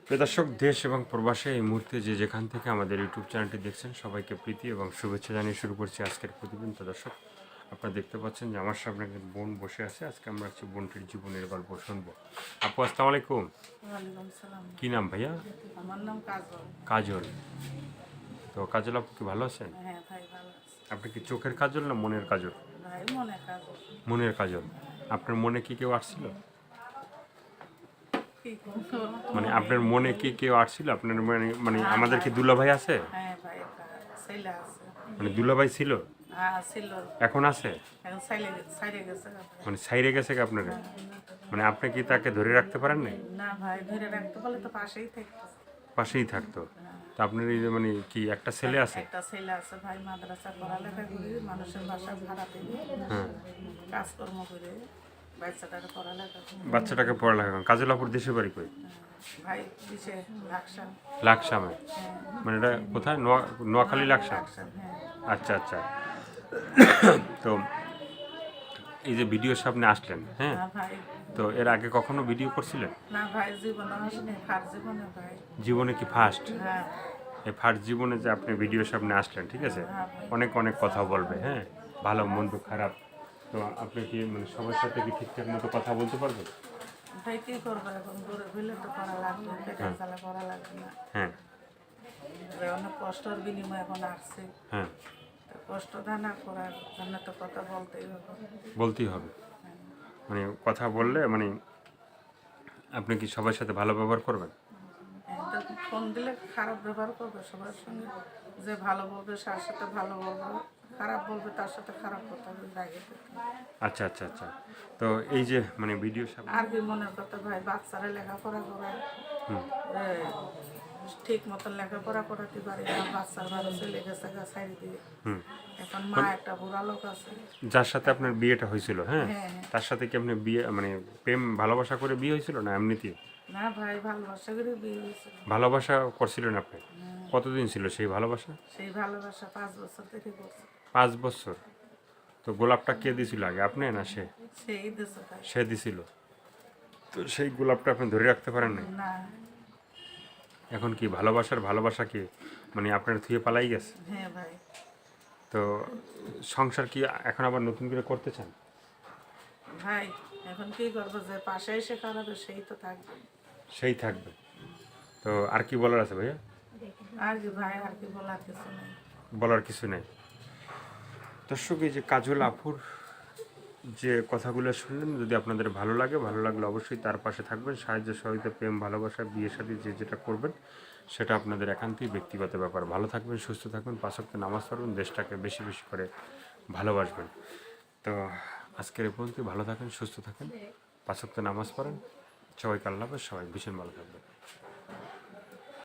প্রিয় দর্শক, দেশ এবং প্রবাসে এই মুহূর্তে যে যেখান থেকে আমাদের ইউটিউব চ্যানেলটি দেখছেন সবাইকে প্রীতি এবং শুভেচ্ছা জানিয়ে শুরু করছি আজকের প্রতিদিন। তো দর্শক, আপনারা দেখতে পাচ্ছেন যে আমার সামনে একজন বোন বসে আছে। আজকে আমরা হচ্ছে বোনটির জীবনের গল্প শুনবো। আপু, আসসালামু আলাইকুম। ওয়ালাইকুম সালাম। কি নাম ভাইয়া? আমার নাম কাজল। কাজল। তো কাজল আপু কি ভালো আছেন? হ্যাঁ ভাই, ভালো আছি। আপনি কি চোখের কাজল না মনের কাজল? ভাই মনে কাজল। মনের কাজল। আপনার মনে কি কেউ আসছিল? কি করবো? মানে মনে আপনার মনে ভাই। কি কেউ আসছিল? আপনার মানে হ্যাঁ আমাদের কি ভাই। দুলাভাই আছে? হ্যাঁ ভাই, একটা ছেলে আছে। মানে দুলাভাই ছিল, হ্যাঁ ছিল। এখন আছে? এখন সাইডে গেছে। মানে সাইরে গেছে কি আপনারা? মানে আপনি কি তাকে ধরে রাখতে পারেন না? না ভাই, ধরে রাখতে পারলে তো পাশেই থাকতো। পাশেই থাকতো। তো আপনার এই যে মানে কি একটা ছেলে আছে? একটা ছেলে আছে ভাই, মাদ্রাসা পড়ালেখা করি, মানুষের বাসা ভাড়া দিবি, হ্যাঁ। কাজকর্ম করে বাচ্চাটাকে পড়ালেখা করি। বাচ্চাটাকে পড়ালেখা করেন। কাজলাপুর দেশের বাড়ি কই? ভাই দিছে লাকসাম। লাকসামে। মানে এটা কোথায়? নোয়াখালী লাকসাম। লাকসাম, হ্যাঁ। আচ্ছা আচ্ছা। তো এই যে ভিডিওর সামনে আসলেন, হ্যাঁ, না ভাই। তো এর আগে কখনো ভিডিও করছিলেন? না ভাই, জীবনে আসেনি, ফার জীবনে ভাই। জীবনে কি ফার্স্ট? হ্যাঁ। এই ফার্স্ট জীবনে যে আপনি ভিডিওর সামনে আসলেন, ঠিক আছে, অনেক অনেক কথা বলবে, হ্যাঁ, ভালো মন্দ খারাপ। তো আপনি কি মানে সবার সাথে কি ঠিকঠাক মতো কথা বলতে পারবেন? ভাই কি করবো এখন, দূরে হইলে তো করা লাগবে, পেটের জ্বালা করা লাগবে না। হ্যাঁ যে অনেক কষ্টের বিনিময়ে এখন আসছে, হ্যাঁ, তো কষ্ট না করার জন্য তো কথা বলতেই হবে। বলতেই হবে। মানে কথা বললে মানে আপনি কি সবার সাথে ভালো ব্যবহার করবেন? ফোন দিলে খারাপ ব্যবহার করবে সবার সঙ্গে, যে ভালো বলবে তার সাথে ভালো বলবে, খারাপ বলবে তার সাথে খারাপ কথা বলবে, রাগে থেকে। আচ্ছা আচ্ছা আচ্ছা। তো এই যে মানে ভিডিও সামনে, আর কি মনের কথা ভাই, বাচ্চারা লেখাপড়া করায় ঠিক মতন লেখাপড়া করাতে পারি না, বাচ্চার ভালো চলে গেছে সাইড দিয়ে। এখন মা একটা বুড়া লোক আছে। যার সাথে আপনার বিয়েটা হয়েছিল, হ্যাঁ, হ্যাঁ। তার সাথে কি আপনি বিয়ে মানে প্রেম ভালোবাসা করে বিয়ে হয়েছিল না এমনিতেই? না ভাই, ভালোবাসা করে বিয়ে হয়েছে। ভালোবাসা করছিলেন আপনি? কতদিন ছিল সেই ভালোবাসা? সেই ভালোবাসা 5 বছর থেকে করছে। 5 বছর। তো গোলাপটা কে দিছিল আগে, আপনি না সে? সেই দেশে ভাই। সে দিছিল। তো সেই গোলাপটা আপনি ধরে রাখতে পারেন না? না। এখন কি ভালোবাসা কি মানে আপনার থুয়ে পালাই গেছে? হ্যাঁ ভাই। তো সংসার কি এখন আবার নতুন করে করতে চান? ভাই এখন কি করবো, যে পাশে এসে খারাপে সেই তো থাকবে। সেই থাকবে। তো আর কি বলার আছে ভাইয়া? আর কি ভাই, আর কি বলার কিছু নেই। বলার কিছু নেই। দর্শক, এই যে কাজল আপুর যে কথাগুলো শুনলেন, যদি আপনাদের ভালো লাগলে অবশ্যই তার পাশে থাকবেন। সাহায্য সহযোগিতা, প্রেম ভালোবাসা, বিয়ে শাদী যে যেটা করবেন সেটা আপনাদের একান্তই ব্যক্তিগত ব্যাপার। ভালো থাকবেন, সুস্থ থাকবেন, 5 ওয়াক্ত নামাজ পড়বেন, দেশটাকে বেশি বেশি করে ভালোবাসবেন। তো আজকের এই পর্যন্ত। ভালো থাকেন, সুস্থ থাকেন, 5 ওয়াক্ত নামাজ পড়েন। সবাইকে আল্লাহ হাফেজ। সবাই ভীষণ ভালো থাকবেন।